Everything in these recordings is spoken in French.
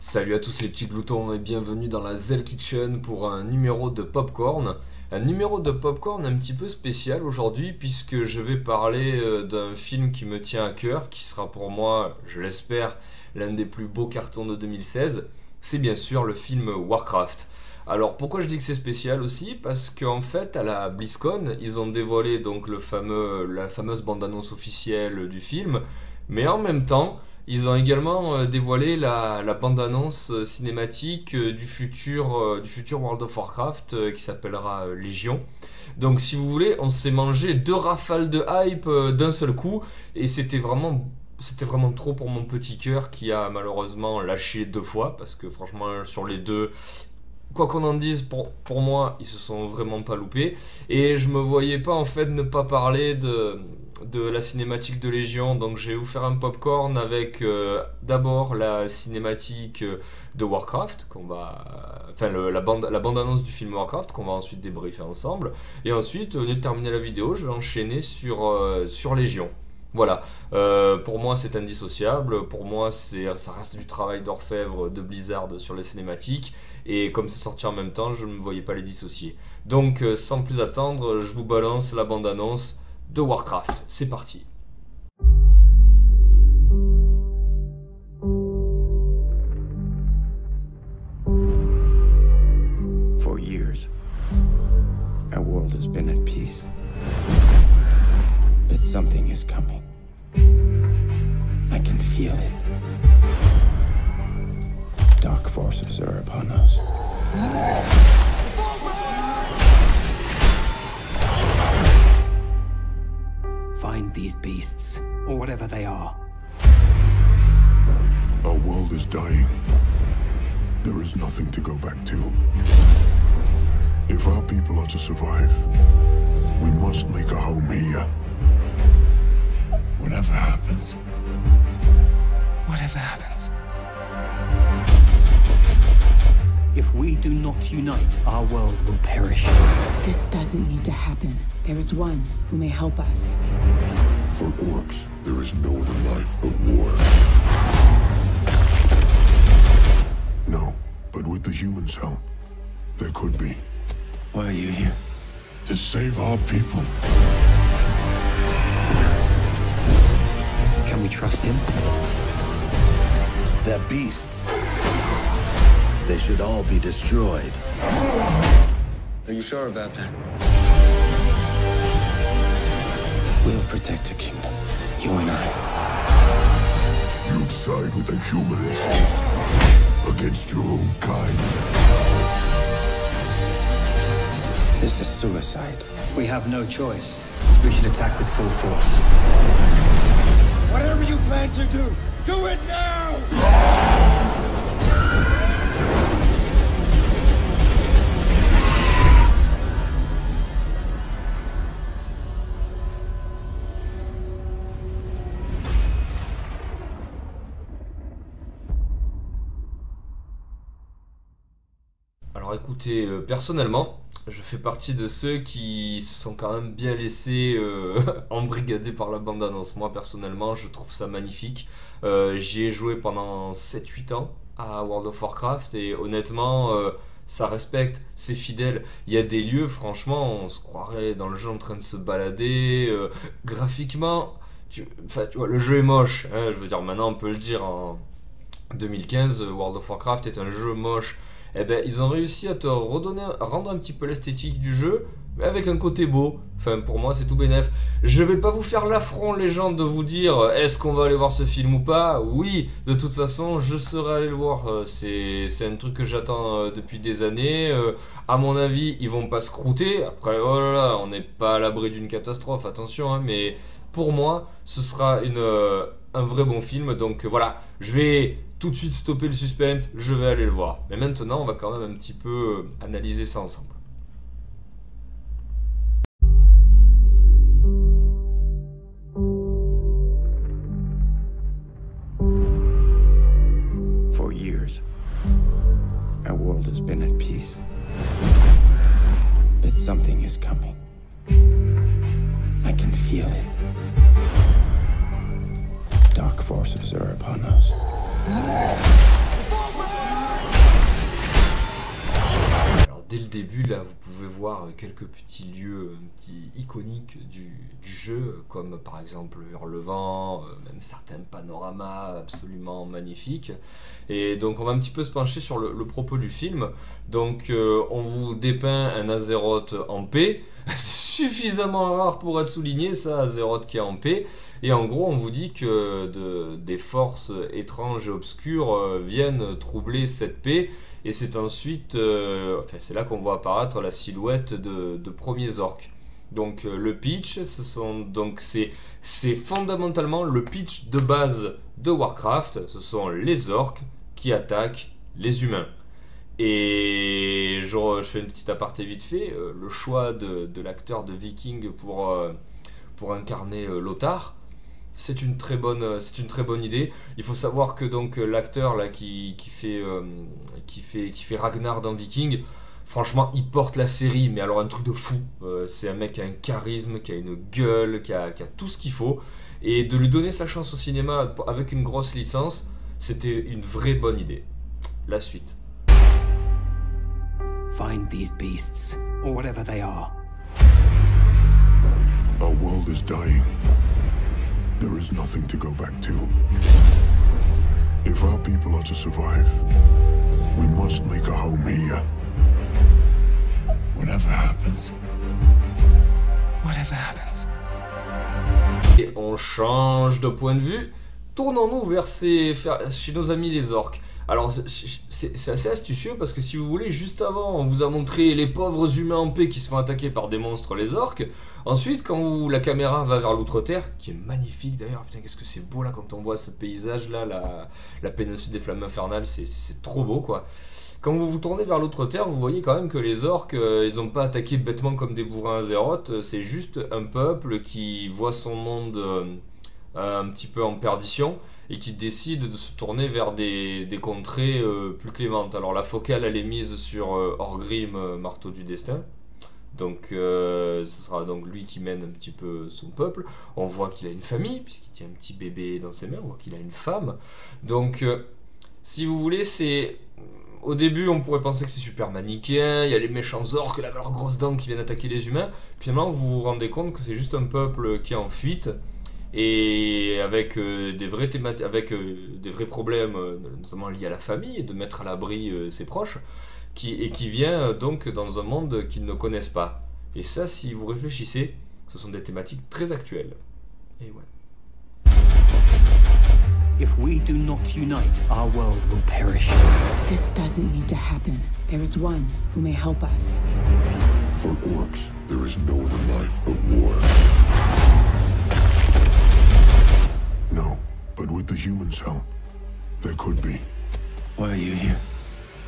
Salut à tous les petits gloutons et bienvenue dans la Zell Kitchen pour un numéro de Popcorn. Un numéro de Popcorn un petit peu spécial aujourd'hui puisque je vais parler d'un film qui me tient à cœur, qui sera pour moi, je l'espère, l'un des plus beaux cartons de 2016. C'est bien sûr le film Warcraft. Alors pourquoi je dis que c'est spécial aussi? Parce qu'en fait à la BlizzCon ils ont dévoilé donc la fameuse bande-annonce officielle du film, mais en même temps ils ont également dévoilé la bande-annonce cinématique du futur World of Warcraft qui s'appellera Légion. Donc si vous voulez, on s'est mangé deux rafales de hype d'un seul coup et c'était vraiment trop pour mon petit cœur qui a malheureusement lâché deux fois parce que franchement sur les deux, quoi qu'on en dise, pour moi, ils se sont vraiment pas loupés. Et je me voyais pas en fait ne pas parler de la cinématique de Légion. Donc je vais vous faire un popcorn avec d'abord la cinématique de Warcraft, la bande-annonce du film Warcraft, qu'on va ensuite débriefer ensemble. Et ensuite, au lieu de terminer la vidéo, je vais enchaîner sur Légion. Voilà, pour moi c'est indissociable, pour moi ça reste du travail d'orfèvre de Blizzard sur les cinématiques, et comme c'est sorti en même temps, je ne me voyais pas les dissocier. Donc sans plus attendre, je vous balance la bande-annonce de Warcraft, c'est parti. For years, our world has been at peace. But something is coming. I can feel it. Dark forces are upon us. Find these beasts, or whatever they are. Our world is dying. There is nothing to go back to. If our people are to survive, we must make a home here. Whatever happens. Whatever happens. If we do not unite, our world will perish. This doesn't need to happen. There is one who may help us. For orcs, there is no other life but war. No, but with the humans' help, there could be. Why are you here? To save our people. Can we trust him? They're beasts. They should all be destroyed. Are you sure about that? We'll protect the kingdom. You and I. You'd side with the humans against your own kind. This is suicide. We have no choice. We should attack with full force. Whatever you plan to do it now! Alors écoutez, personnellement, je fais partie de ceux qui se sont quand même bien laissés embrigader par la bande-annonce. Moi personnellement, je trouve ça magnifique. J'y ai joué pendant 7-8 ans à World of Warcraft et honnêtement, ça respecte, c'est fidèle. Il y a des lieux, franchement, on se croirait dans le jeu en train de se balader. Graphiquement, tu vois, le jeu est moche, hein, je veux dire, maintenant on peut le dire, en 2015, World of Warcraft est un jeu moche. Eh ben, ils ont réussi à rendre un petit peu l'esthétique du jeu, mais avec un côté beau. Enfin, pour moi, c'est tout bénef. Je vais pas vous faire l'affront, les gens, de vous dire est-ce qu'on va aller voir ce film ou pas. Oui, de toute façon, je serai allé le voir. C'est un truc que j'attends depuis des années. À mon avis, ils vont pas se croûter. Après, oh là là, on n'est pas à l'abri d'une catastrophe, attention, hein, mais pour moi, ce sera un vrai bon film. Donc voilà, je vais tout de suite stopper le suspense, je vais aller le voir. Mais maintenant, on va quand même un petit peu analyser ça ensemble. For years, our world has been at peace. But something is coming. I can feel it. Dark forces are upon us. dès le début, là, vous pouvez voir quelques petits lieux iconiques du jeu, comme par exemple Hurlevent, même certains panoramas absolument magnifiques. Et donc on va un petit peu se pencher sur le propos du film. Donc on vous dépeint un Azeroth en paix. C'est suffisamment rare pour être souligné, ça, Azeroth qui est en paix. Et en gros, on vous dit que des forces étranges et obscures viennent troubler cette paix. Et c'est ensuite, c'est là qu'on voit apparaître la silhouette de premiers orques. Donc le pitch, c'est fondamentalement le pitch de base de Warcraft. Ce sont les orques qui attaquent les humains. Et je fais une petite aparté vite fait. Le choix de l'acteur de Viking pour incarner Lothar, c'est une très bonne idée. Il faut savoir que donc l'acteur là qui fait Ragnar dans Viking, franchement il porte la série, mais alors un truc de fou. C'est un mec qui a un charisme, qui a une gueule, qui a tout ce qu'il faut. Et de lui donner sa chance au cinéma avec une grosse licence, c'était une vraie bonne idée. La suite. Find these beasts, or whatever they are. Our world is dying. There is nothing to go back to. If our people are to survive, we must make a home here. Whatever happens. Whatever happens. Et on change de point de vue. Tournons-nous chez nos amis les orques. Alors c'est assez astucieux parce que si vous voulez, juste avant on vous a montré les pauvres humains en paix qui se font attaquer par des monstres, les orques. Ensuite quand la caméra va vers l'Outre-Terre, qui est magnifique d'ailleurs, putain qu'est-ce que c'est beau là quand on voit ce paysage là, la péninsule des Flammes Infernales, c'est trop beau quoi. Quand vous vous tournez vers l'Outre-Terre, vous voyez quand même que les orques, ils n'ont pas attaqué bêtement comme des bourrins Azeroth, c'est juste un peuple qui voit son monde un petit peu en perdition et qui décide de se tourner vers des contrées plus clémentes. Alors la focale elle est mise sur Orgrim, marteau du destin. Donc ce sera donc lui qui mène un petit peu son peuple. On voit qu'il a une famille puisqu'il tient un petit bébé dans ses mains, on voit qu'il a une femme. Donc si vous voulez, c'est... Au début, on pourrait penser que c'est super manichéen, il y a les méchants orques là avec leurs grosses dents qui viennent attaquer les humains. Puis finalement, vous vous rendez compte que c'est juste un peuple qui est en fuite et avec des vrais problèmes, notamment liés à la famille, de mettre à l'abri ses proches, et qui vient donc dans un monde qu'ils ne connaissent pas. Et ça, si vous réfléchissez, ce sont des thématiques très actuelles. Et ouais. If we do not unite, our world will perish. This doesn't need to happen. There is one who may help us. For orcs, there is no other life but war. No, but with the humans' help, there could be. Why are you here?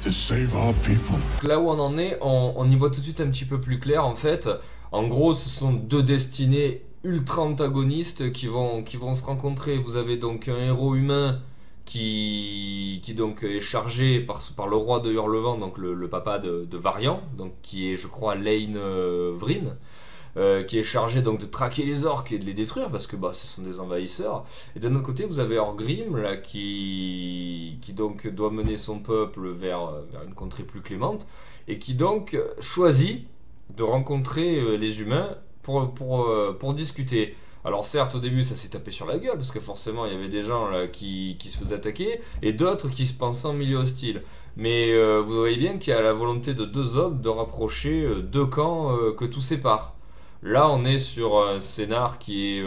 To save our people. Donc là où on en est, on y voit tout de suite un petit peu plus clair en fait. En gros, ce sont deux destinées ultra antagonistes qui vont se rencontrer. Vous avez donc un héros humain qui donc est chargé par le roi de Hurlevent, donc le papa de Varian, donc qui est je crois Lane Vryn, qui est chargé donc de traquer les orques et de les détruire parce que ce sont des envahisseurs. Et d'un autre côté vous avez Orgrim là qui donc doit mener son peuple vers une contrée plus clémente et qui donc choisit de rencontrer les humains pour discuter. Alors certes au début ça s'est tapé sur la gueule parce que forcément il y avait des gens là qui se faisaient attaquer et d'autres qui se pensaient en milieu hostile. Mais vous voyez bien qu'il y a la volonté de deux hommes de rapprocher deux camps que tout sépare. Là on est sur un scénar qui est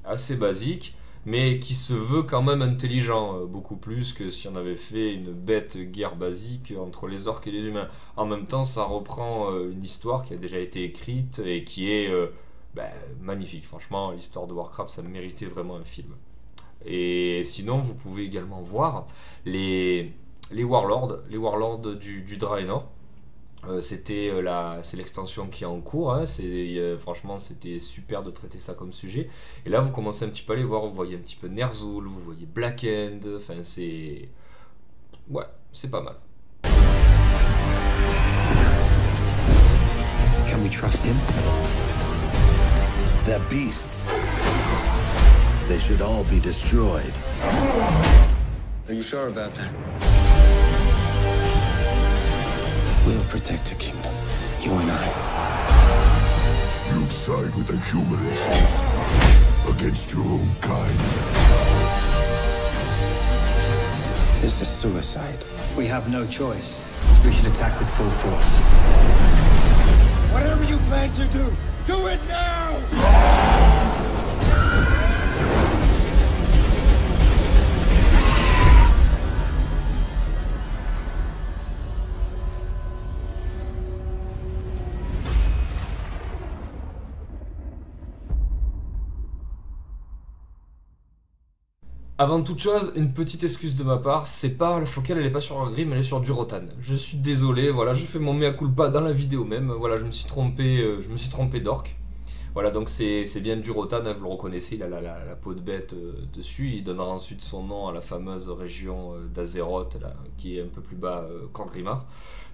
assez basique mais qui se veut quand même intelligent, beaucoup plus que si on avait fait une bête guerre basique entre les orques et les humains. En même temps ça reprend une histoire qui a déjà été écrite et qui est magnifique. Franchement l'histoire de Warcraft ça méritait vraiment un film. Et sinon vous pouvez également voir les Warlords du Draenor. C'est l'extension qui est en cours, hein. Franchement c'était super de traiter ça comme sujet. Et là vous commencez un petit peu à les voir, vous voyez un petit peu Ner'zhul, vous voyez Black End, enfin c'est pas mal. Can we trust him? They're beasts. They should all be destroyed. Are you sure about that? We'll protect the kingdom. You and I. You'd side with the humans against your own kind. This is suicide. We have no choice. We should attack with full force. Whatever you plan to do it now! Avant toute chose, une petite excuse de ma part, c'est pas la focale, elle est pas sur Grim, elle est sur du Rotan. Je suis désolé, voilà, je fais mon mea culpa dans la vidéo même, voilà, je me suis trompé d'orque. Voilà, donc c'est bien du Rotan, vous le reconnaissez, il a la peau de bête dessus, il donnera ensuite son nom à la fameuse région d'Azeroth, qui est un peu plus bas qu'Angrimar.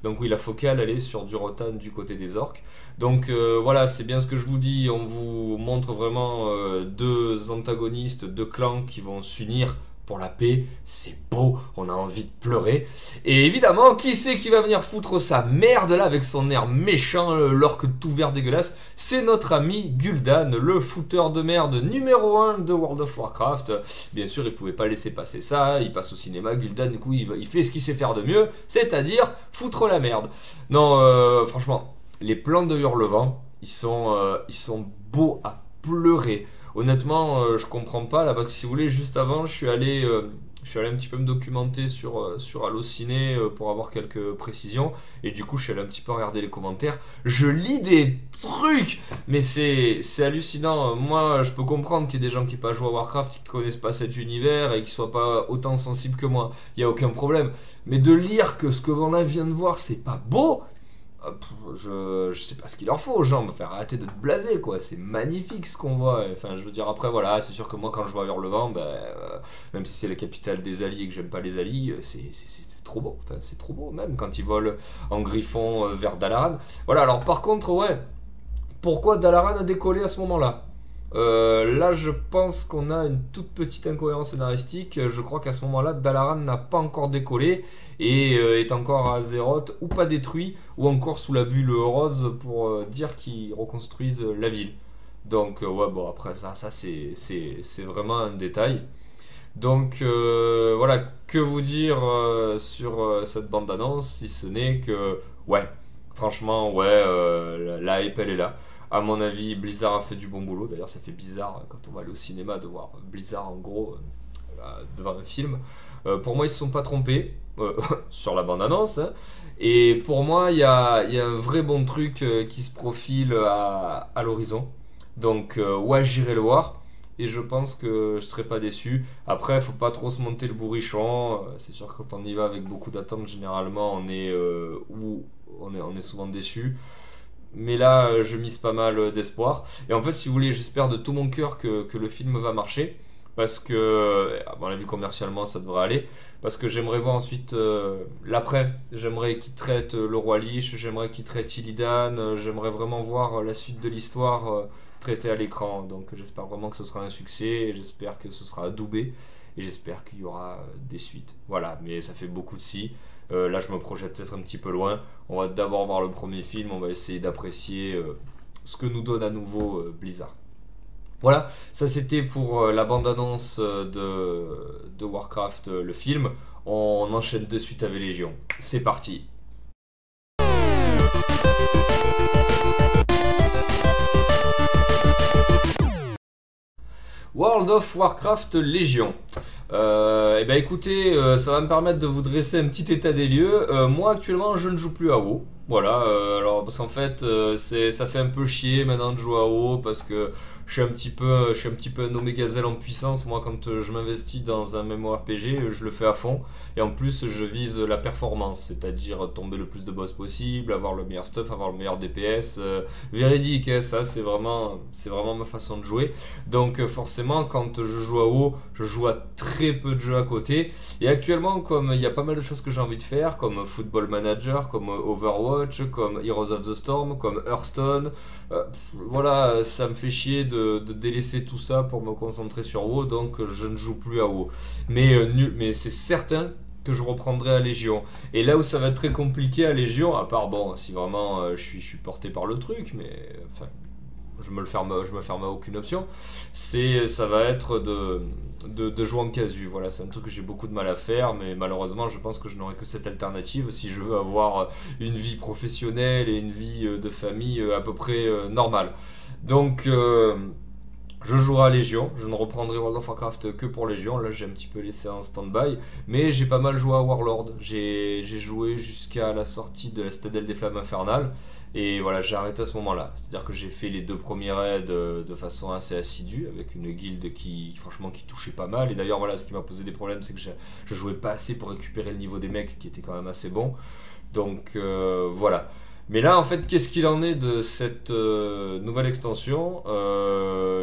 Donc oui, la focale, elle est sur du Rotan du côté des orques. Donc voilà, c'est bien ce que je vous dis, on vous montre vraiment deux antagonistes, deux clans qui vont s'unir pour la paix, c'est beau, on a envie de pleurer. Et évidemment, qui c'est qui va venir foutre sa merde là avec son air méchant, l'orque tout vert dégueulasse? C'est notre ami Gul'dan, le fouteur de merde numéro 1 de World of Warcraft. Bien sûr, il pouvait pas laisser passer ça, il passe au cinéma, Gul'dan, du coup, il fait ce qu'il sait faire de mieux, c'est-à-dire foutre la merde. Non, franchement, les plans de Hurlevent, ils sont beaux à pleurer. Honnêtement, je comprends pas là, parce que si vous voulez, juste avant, je suis allé un petit peu me documenter sur Allociné pour avoir quelques précisions, et du coup, je suis allé un petit peu regarder les commentaires. Je lis des trucs, mais c'est hallucinant. Moi, je peux comprendre qu'il y ait des gens qui n'ont pas joué à Warcraft, qui connaissent pas cet univers et qui soient pas autant sensibles que moi. Il y a aucun problème. Mais de lire que ce que l'on vient de voir, c'est pas beau. Je sais pas ce qu'il leur faut aux gens, faire arrêter d'être blasé quoi, c'est magnifique ce qu'on voit. Enfin, je veux dire, après voilà, c'est sûr que moi quand je vois Hurlevent, même si c'est la capitale des alliés et que j'aime pas les alliés, c'est trop beau, enfin c'est trop beau, même quand ils volent en griffon vers Dalaran. Voilà, alors par contre, ouais, pourquoi Dalaran a décollé à ce moment-là? Là, je pense qu'on a une toute petite incohérence scénaristique. Je crois qu'à ce moment-là, Dalaran n'a pas encore décollé et est encore à Azeroth, ou pas détruit, ou encore sous la bulle rose pour dire qu'ils reconstruisent la ville. Donc, ouais, bon, après ça c'est vraiment un détail. Donc, voilà, que vous dire sur cette bande-annonce, si ce n'est que, ouais, franchement, ouais, la hype, elle est là. À mon avis, Blizzard a fait du bon boulot. D'ailleurs, ça fait bizarre quand on va aller au cinéma de voir Blizzard en gros devant un film. Pour moi, ils ne se sont pas trompés sur la bande-annonce. Hein. Et pour moi, il y a un vrai bon truc qui se profile à l'horizon. Donc, ouais, j'irai le voir. Et je pense que je ne serai pas déçu. Après, il ne faut pas trop se monter le bourrichon. C'est sûr que quand on y va avec beaucoup d'attentes, généralement, on est souvent déçu. Mais là, je mise pas mal d'espoir. Et en fait, si vous voulez, j'espère de tout mon cœur que le film va marcher. Parce que, à mon avis, commercialement, ça devrait aller. Parce que j'aimerais voir ensuite l'après. J'aimerais qu'il traite le roi Lich. J'aimerais qu'il traite Illidan. J'aimerais vraiment voir la suite de l'histoire traitée à l'écran. Donc j'espère vraiment que ce sera un succès. Et j'espère que ce sera adoubé. Et j'espère qu'il y aura des suites. Voilà, mais ça fait beaucoup de si. Là, je me projette peut-être un petit peu loin. On va d'abord voir le premier film. On va essayer d'apprécier ce que nous donne à nouveau Blizzard. Voilà, ça c'était pour la bande-annonce de Warcraft, le film. On enchaîne de suite avec Légion. C'est parti. World of Warcraft Légion. Et ben écoutez, ça va me permettre de vous dresser un petit état des lieux. Moi actuellement je ne joue plus à WoW. Voilà, alors parce qu'en fait ça fait un peu chier maintenant de jouer à WoW parce que je suis un petit peu un Omegazelle en puissance. Moi quand je m'investis dans un MMORPG, je le fais à fond. Et en plus je vise la performance, c'est-à-dire tomber le plus de boss possible, avoir le meilleur stuff, avoir le meilleur DPS. Véridique, hein, ça c'est vraiment ma façon de jouer. Donc forcément quand je joue à WoW, je joue à très peu de jeux à côté. Et actuellement comme il y a pas mal de choses que j'ai envie de faire, comme Football Manager, comme Overwatch, comme Heroes of the Storm, comme Hearthstone, voilà, ça me fait chier de délaisser tout ça pour me concentrer sur WoW, donc je ne joue plus à WoW. Mais c'est certain que je reprendrai à Légion. Et là où ça va être très compliqué à Légion, à part bon, si vraiment je suis porté par le truc, mais enfin, je me ferme à aucune option, ça va être de jouer en casu. Voilà, c'est un truc que j'ai beaucoup de mal à faire, mais malheureusement, je pense que je n'aurai que cette alternative si je veux avoir une vie professionnelle et une vie de famille à peu près normale. Donc, je jouerai à Légion, je ne reprendrai World of Warcraft que pour Légion, là j'ai un petit peu laissé en stand-by, mais j'ai pas mal joué à Warlord, j'ai joué jusqu'à la sortie de la Citadelle des Flammes Infernales, et voilà, j'ai arrêté à ce moment-là, c'est-à-dire que j'ai fait les 2 premiers raids de façon assez assidue, avec une guilde qui franchement qui touchait pas mal, et d'ailleurs voilà, ce qui m'a posé des problèmes, c'est que je jouais pas assez pour récupérer le niveau des mecs qui était quand même assez bon, donc voilà. Mais là, en fait, qu'est-ce qu'il en est de cette nouvelle extension?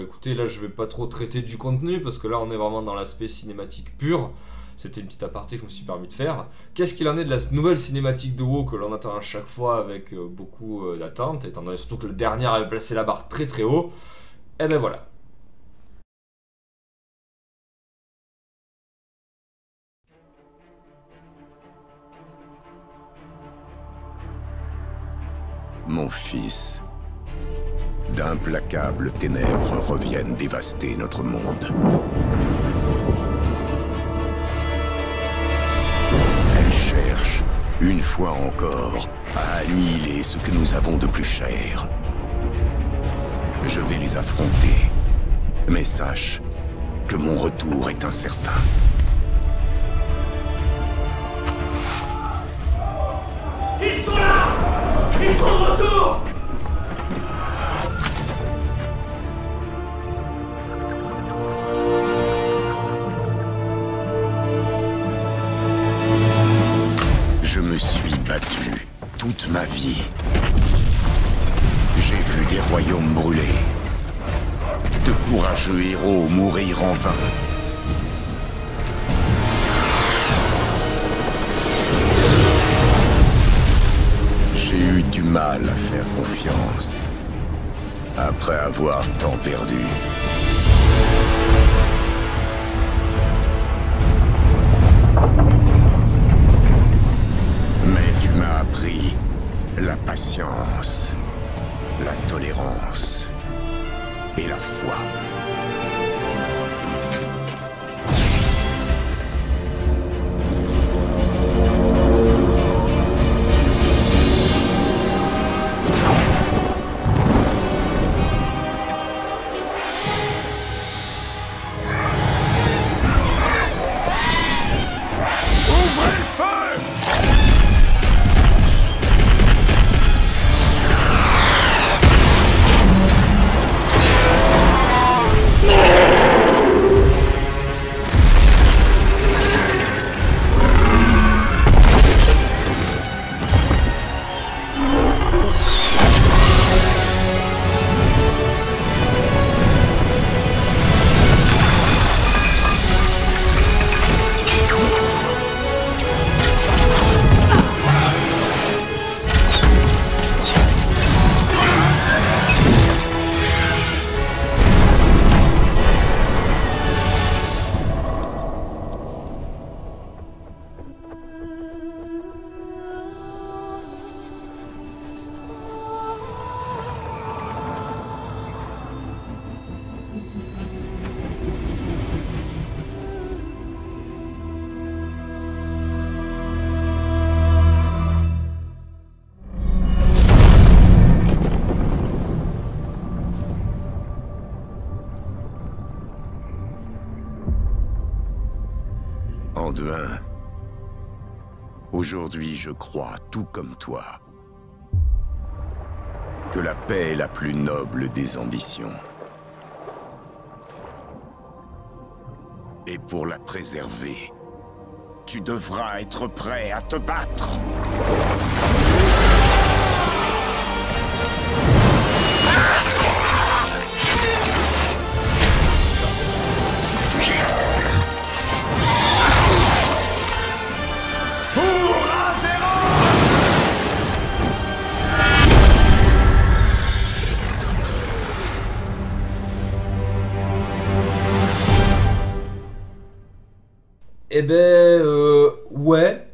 Écoutez, là, je vais pas trop traiter du contenu, parce que là, on est vraiment dans l'aspect cinématique pur. C'était une petite aparté que je me suis permis de faire. Qu'est-ce qu'il en est de la nouvelle cinématique de WoW que l'on attend à chaque fois avec beaucoup d'attente, étant donné surtout que le dernier avait placé la barre très très haut? Et ben voilà. Mon fils, d'implacables ténèbres reviennent dévaster notre monde. Elles cherchent, une fois encore, à annihiler ce que nous avons de plus cher. Je vais les affronter, mais sache que mon retour est incertain. Ils sont là! Ils sont de retour! Je me suis battu toute ma vie. J'ai vu des royaumes brûler, de courageux héros mourir en vain. J'ai eu du mal à faire confiance, après avoir tant perdu. Mais tu m'as appris la patience, la tolérance et la foi. Anduin, aujourd'hui je crois, tout comme toi, que la paix est la plus noble des ambitions. Et pour la préserver, tu devras être prêt à te battre. Eh ben, ouais.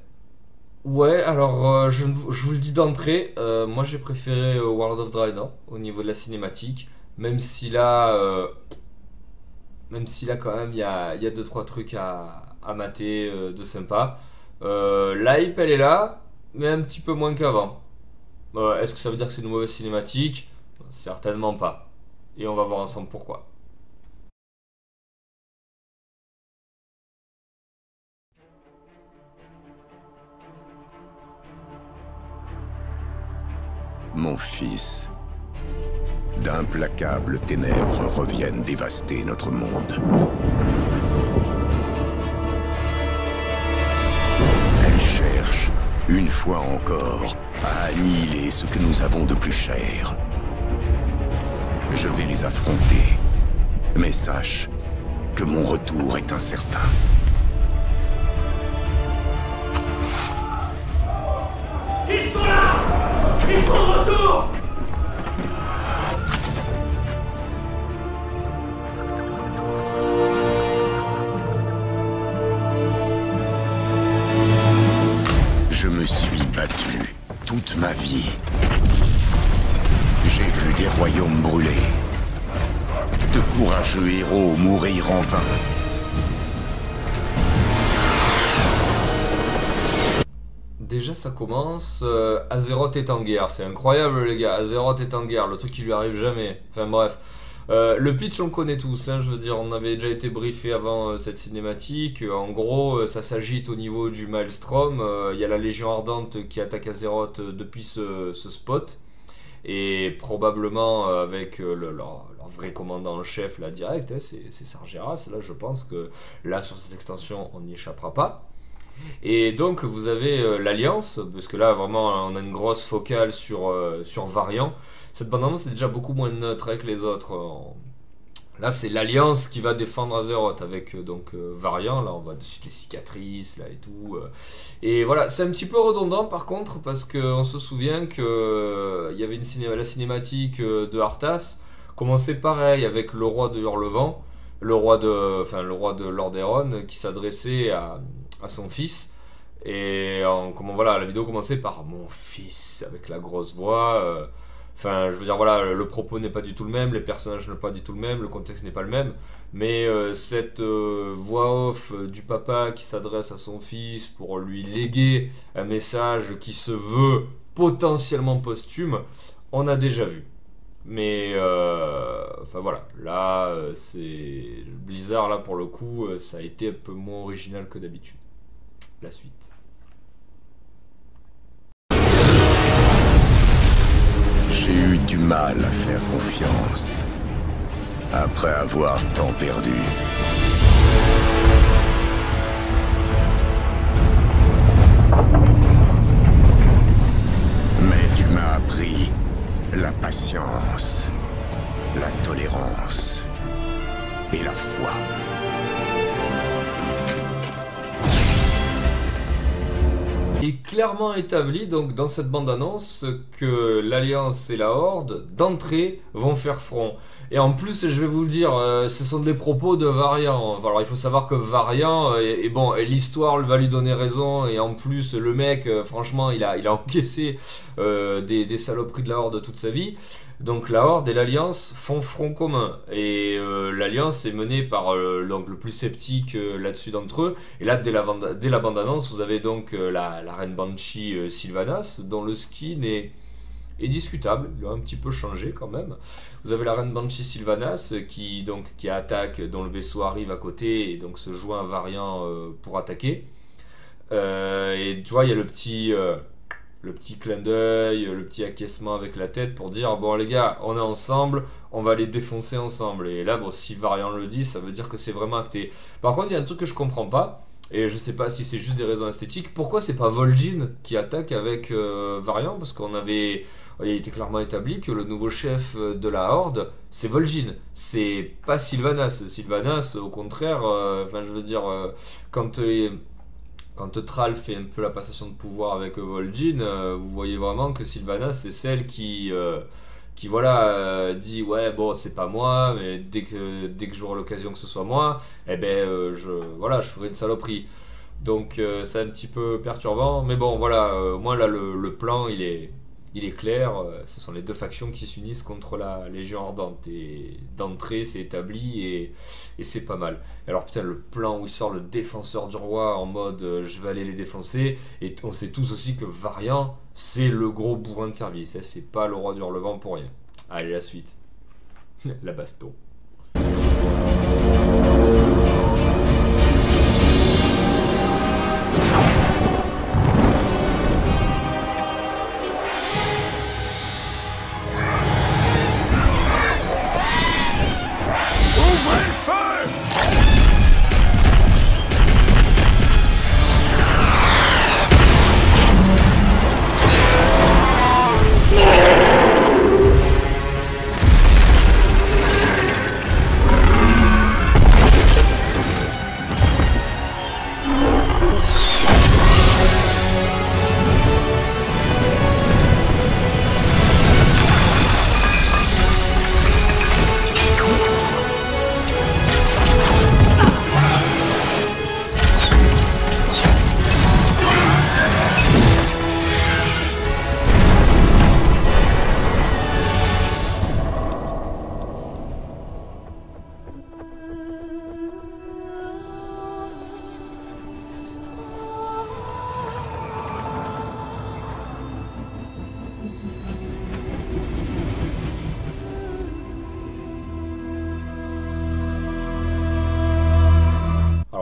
Ouais, alors je vous le dis d'entrée, moi j'ai préféré World of Draenor au niveau de la cinématique, même si là, euh, même si là quand même il y a deux trois trucs à mater de sympa. La hype elle est là, mais un petit peu moins qu'avant. Est-ce que ça veut dire que c'est une mauvaise cinématique? Certainement pas. Et on va voir ensemble pourquoi. Mon fils, d'implacables ténèbres reviennent dévaster notre monde. Elles cherchent, une fois encore, à annihiler ce que nous avons de plus cher. Je vais les affronter, mais sache que mon retour est incertain. Ils sont là! Ils sont de retour! Je me suis battu toute ma vie. J'ai vu des royaumes brûler, de courageux héros mourir en vain. Déjà ça commence, Azeroth est en guerre, c'est incroyable les gars, Azeroth est en guerre, le truc qui lui arrive jamais, enfin bref. Le pitch on le connaît tous, hein, je veux dire on avait déjà été briefé avant cette cinématique, en gros ça s'agite au niveau du Maelstrom, il y a la Légion Ardente qui attaque Azeroth depuis ce spot, et probablement avec leur vrai commandant en chef là direct, hein, c'est Sargeras, là je pense que là sur cette extension on n'y échappera pas. Et donc vous avez l'Alliance, parce que là vraiment on a une grosse focale sur Varian. Cette bande-annonce est déjà beaucoup moins neutre que les autres. Là c'est l'Alliance qui va défendre Azeroth avec Varian, là on voit de suite les cicatrices là et tout. Et voilà, c'est un petit peu redondant par contre parce qu'on se souvient que il y avait la cinématique de Arthas commençait pareil avec le roi de Hurlevent, le roi de Lordaeron qui s'adressait à son fils. Et comment voilà, la vidéo commençait par mon fils avec la grosse voix. Enfin, je veux dire, voilà, le propos n'est pas du tout le même, les personnages ne sont pas du tout le même, le contexte n'est pas le même. Mais cette voix off du papa qui s'adresse à son fils pour lui léguer un message qui se veut potentiellement posthume, on a déjà vu. Mais enfin voilà, là c'est Blizzard là pour le coup, ça a été un peu moins original que d'habitude. La suite. J'ai eu du mal à faire confiance après avoir tant perdu. Mais tu m'as appris la patience, la tolérance et la foi. Il est clairement établi donc dans cette bande-annonce que l'Alliance et la Horde d'entrée vont faire front. Et en plus, je vais vous le dire, ce sont des propos de Varian. Alors il faut savoir que Varian, et bon, l'histoire va lui donner raison. Et en plus, le mec, franchement, il a encaissé des saloperies de la Horde toute sa vie. Donc la Horde et l'Alliance font front commun. Et l'Alliance est menée par donc, le plus sceptique là-dessus d'entre eux. Et là, dès la bande-annonce, vous avez donc la reine Banshee Sylvanas, dont le skin est discutable. Il a un petit peu changé quand même. Vous avez la reine Banshee Sylvanas qui attaque, dont le vaisseau arrive à côté et donc se joint à Varian pour attaquer. Et tu vois, il y a le petit clin d'œil, le petit acquiescement avec la tête pour dire bon les gars, on est ensemble, on va les défoncer ensemble. Et là, bon, si Varian le dit, ça veut dire que c'est vraiment acté. Par contre, il y a un truc que je comprends pas, et je sais pas si c'est juste des raisons esthétiques. Pourquoi c'est pas Vol'jin qui attaque avec Varian? Parce il était clairement établi que le nouveau chef de la Horde, c'est Vol'jin, c'est pas Sylvanas. Sylvanas, au contraire, enfin je veux dire, quand Thrall fait un peu la passation de pouvoir avec Vol'jin, vous voyez vraiment que Sylvanas c'est celle qui voilà dit ouais bon c'est pas moi, mais dès que j'aurai l'occasion que ce soit moi, eh ben je ferai une saloperie. Donc c'est un petit peu perturbant. Mais bon, voilà, moi là, le plan, il est clair. Ce sont les deux factions qui s'unissent contre la Légion Ardente. Et d'entrée, c'est établi et c'est pas mal. Alors putain, le plan où il sort le défenseur du roi en mode je vais aller les défoncer. Et on sait tous aussi que Variant, c'est le gros bourrin de service. C'est pas le roi du Hurlevent pour rien. Allez, la suite. La baston.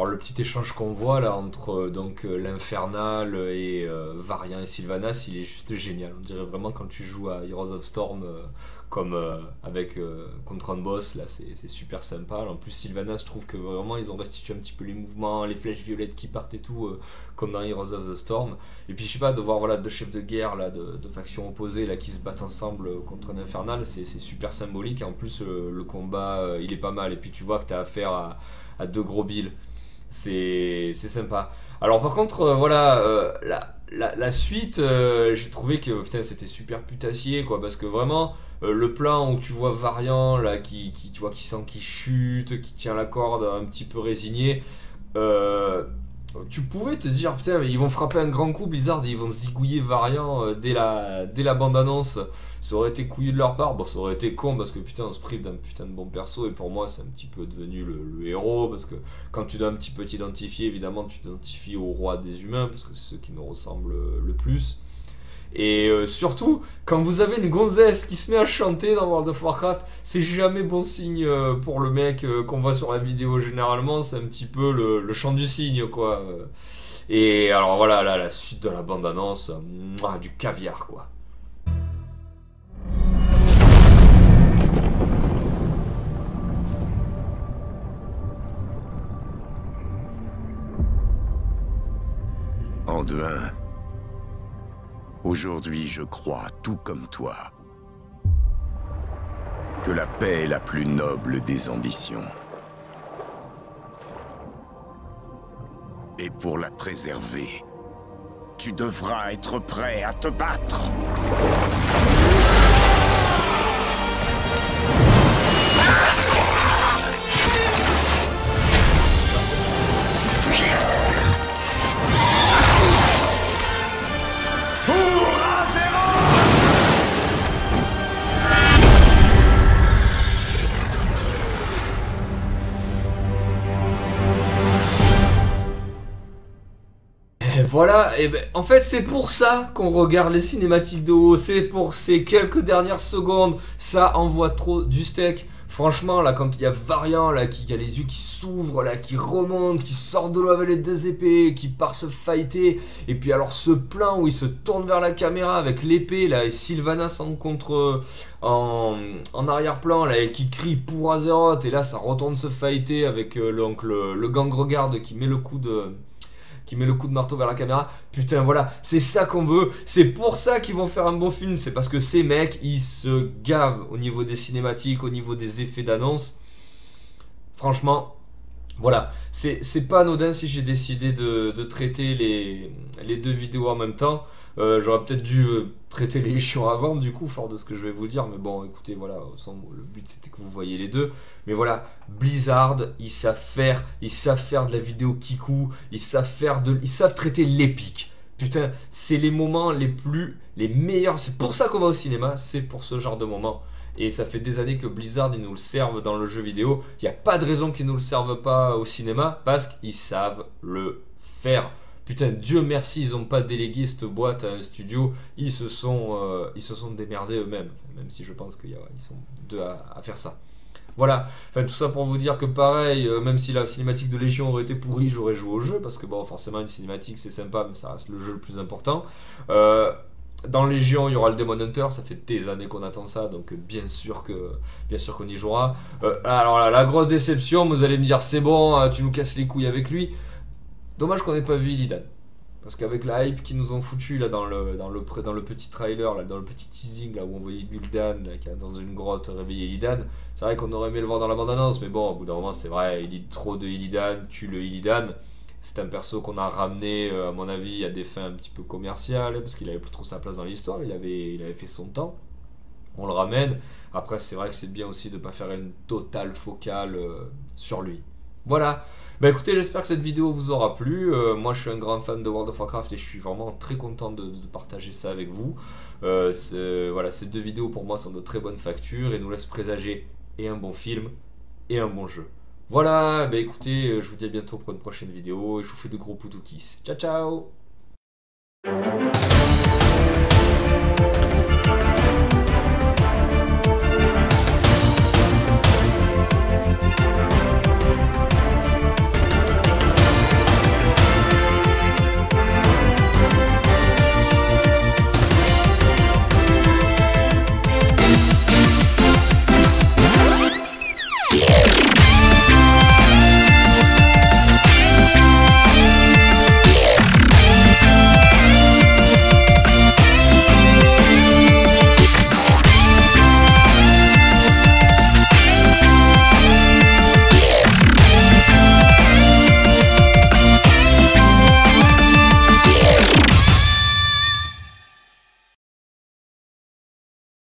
Le petit échange qu'on voit là entre donc l'Infernal et Varian et Sylvanas, il est juste génial. On dirait vraiment quand tu joues à Heroes of Storm comme avec contre un boss, là c'est super sympa. En plus Sylvanas, je trouve que vraiment ils ont restitué un petit peu les mouvements, les flèches violettes qui partent et tout comme dans Heroes of the Storm. Et puis je sais pas, de voir voilà deux chefs de guerre là de factions opposées là qui se battent ensemble contre un Infernal, c'est super symbolique. Et en plus le combat il est pas mal. Et puis tu vois que t'as affaire à deux gros billes. C'est sympa. Alors par contre, voilà, la suite, j'ai trouvé que putain, c'était super putassier, quoi, parce que vraiment, le plan où tu vois Varian, là, tu vois, qui sent qu'il chute, qui tient la corde un petit peu résigné, tu pouvais te dire, putain, mais ils vont frapper un grand coup, Blizzard, et ils vont zigouiller Varian dès la bande-annonce. Ça aurait été couillu de leur part. Bon, ça aurait été con parce que putain, on se prive d'un putain de bon perso. Et pour moi, c'est un petit peu devenu le héros. Parce que quand tu dois un petit peu t'identifier, évidemment, tu t'identifies au roi des humains. Parce que c'est ceux qui nous ressemblent le plus. Et surtout, quand vous avez une gonzesse qui se met à chanter dans World of Warcraft, c'est jamais bon signe pour le mec qu'on voit sur la vidéo. Généralement, c'est un petit peu le chant du cygne, quoi. Et alors voilà, là, la suite de la bande-annonce, du caviar, quoi. Anduin, aujourd'hui je crois, tout comme toi, que la paix est la plus noble des ambitions. Et pour la préserver, tu devras être prêt à te battre. Voilà, et ben en fait c'est pour ça qu'on regarde les cinématiques de haut, c'est pour ces quelques dernières secondes, ça envoie trop du steak. Franchement là, quand il y a Varian là qui a les yeux qui s'ouvrent là, qui remonte, qui sort de l'eau avec les deux épées, qui part se fighter, et puis alors ce plan où il se tourne vers la caméra avec l'épée là et Sylvanas en arrière-plan là et qui crie pour Azeroth, et là ça retourne se fighter avec le gang-regarde qui met le coup de marteau vers la caméra. Putain, voilà, c'est ça qu'on veut. C'est pour ça qu'ils vont faire un bon film. C'est parce que ces mecs, ils se gavent au niveau des cinématiques, au niveau des effets d'annonce. Franchement, Voilà, c'est pas anodin si j'ai décidé de traiter les deux vidéos en même temps. J'aurais peut-être dû traiter les chiants avant, du coup, fort de ce que je vais vous dire. Mais bon, écoutez, voilà, le but c'était que vous voyez les deux. Mais voilà, Blizzard, ils savent faire de la vidéo kikou, ils savent traiter l'épique. Putain, c'est les moments les meilleurs. C'est pour ça qu'on va au cinéma, c'est pour ce genre de moments. Et ça fait des années que Blizzard, ils nous le servent dans le jeu vidéo. Il n'y a pas de raison qu'ils ne nous le servent pas au cinéma, parce qu'ils savent le faire. Putain, Dieu merci, ils n'ont pas délégué cette boîte à un studio. Ils se sont démerdés eux-mêmes. Même si je pense qu'ils sont deux à faire ça. Voilà, enfin tout ça pour vous dire que pareil, même si la cinématique de Légion aurait été pourrie, j'aurais joué au jeu, parce que bon, forcément une cinématique c'est sympa, mais ça reste le jeu le plus important. Dans Légion, il y aura le Demon Hunter, ça fait des années qu'on attend ça, donc bien sûr qu'on y jouera. Alors là, la grosse déception, vous allez me dire c'est bon, tu nous casses les couilles avec lui. Dommage qu'on n'ait pas vu Illidan. Parce qu'avec la hype qu'ils nous ont foutu là dans le petit trailer, là, dans le petit teasing là où on voyait Gul'dan là, qui a dans une grotte réveillé Illidan, c'est vrai qu'on aurait aimé le voir dans la bande-annonce, mais bon, au bout d'un moment, c'est vrai, il dit trop de Illidan, tue le Illidan. C'est un perso qu'on a ramené, à mon avis, à des fins un petit peu commerciales, parce qu'il avait plus trop sa place dans l'histoire, il avait fait son temps. On le ramène. Après, c'est vrai que c'est bien aussi de ne pas faire une totale focale sur lui. Voilà. Bah écoutez, j'espère que cette vidéo vous aura plu. Moi, je suis un grand fan de World of Warcraft et je suis vraiment très content de partager ça avec vous. Voilà, ces deux vidéos pour moi sont de très bonne facture et nous laissent présager et un bon film et un bon jeu. Voilà, bah écoutez, je vous dis à bientôt pour une prochaine vidéo et je vous fais de gros poutous kiss. Ciao ciao.